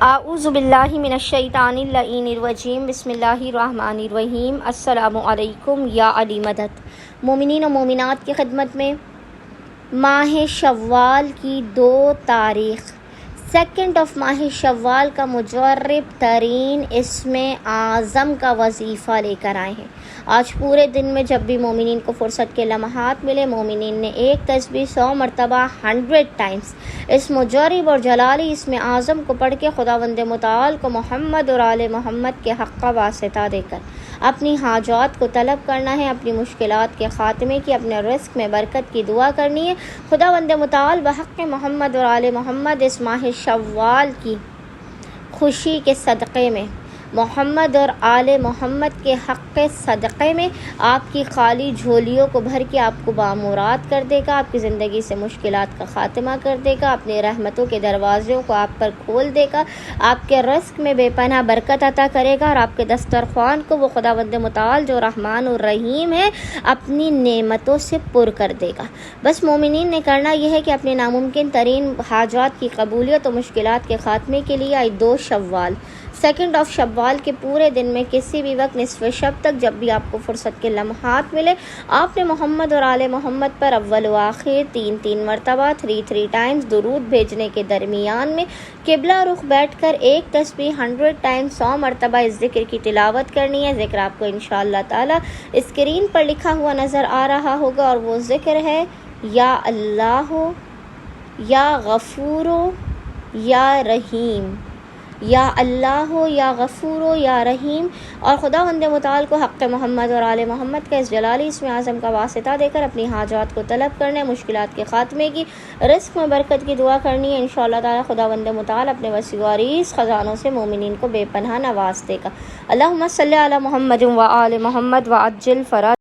اعوذ باللہ من الشیطان اللعین الرجیم بسم اللہ الرحمن الرحیم السلام علیکم یا علی مدد۔ مومنین و مومنات کی خدمت میں ماہ شوال کی 2 تاریخ 2 ماہ شوال کا مجرب ترین اسم اعظم کا وظیفہ لے کر آئے ہیں۔ آج پورے دن میں جب بھی مومنین کو فرصت کے لمحات ملے، مومنین نے ایک تسبیح 100 مرتبہ 100 ٹائمز اس مجرب اور جلالی اسم اعظم کو پڑھ کے خداوند متعال کو محمد اور آل محمد کے حق کا واسطہ دے کر اپنی حاجات کو طلب کرنا ہے، اپنی مشکلات کے خاتمے کی، اپنے رزق میں برکت کی دعا کرنی ہے۔ خداوند متعال بحق محمد اور آل محمد اس ماہ شوال کی خوشی کے صدقے میں، محمد اور آل محمد کے حق صدقے میں آپ کی خالی جھولیوں کو بھر کے آپ کو بامراد کر دے گا، آپ کی زندگی سے مشکلات کا خاتمہ کر دے گا، اپنے رحمتوں کے دروازوں کو آپ پر کھول دے گا، آپ کے رزق میں بے پناہ برکت عطا کرے گا، اور آپ کے دسترخوان کو وہ خداوند متعال جو رحمان الرحیم ہے اپنی نعمتوں سے پر کر دے گا۔ بس مومنین نے کرنا یہ ہے کہ اپنے ناممکن ترین حاجات کی قبولیت و مشکلات کے خاتمے کے لیے 2 شوال 2 شوال کے پورے دن میں کسی بھی وقت نصف شب تک جب بھی آپ کو فرصت کے لمحات ملے، آپ نے محمد اور آل محمد پر اول و آخر 3 مرتبہ 3 ٹائمز درود بھیجنے کے درمیان میں قبلہ رخ بیٹھ کر ایک تسبیح 100 ٹائمز 100 مرتبہ اس ذکر کی تلاوت کرنی ہے۔ ذکر آپ کو انشاءاللہ تعالی اسکرین پر لکھا ہوا نظر آ رہا ہوگا، اور وہ ذکر ہے یا اللہ یا غفور یا رحیم، یا اللہ ہو یا غفور ہو یا رحیم، اور خداوند متعال کو حق محمد اور آل محمد کا اس جلالی اسم اعظم کا واسطہ دے کر اپنی حاجات کو طلب کرنے، مشکلات کے خاتمے کی، رزق میں برکت کی دعا کرنی ہے۔ انشاءاللہ تعالی خداوند متعال اپنے وسیع و عریض خزانوں سے مومنین کو بے پناہ نواز دے گا۔ اللہم صلی علی محمد و آل محمد وعجل فرج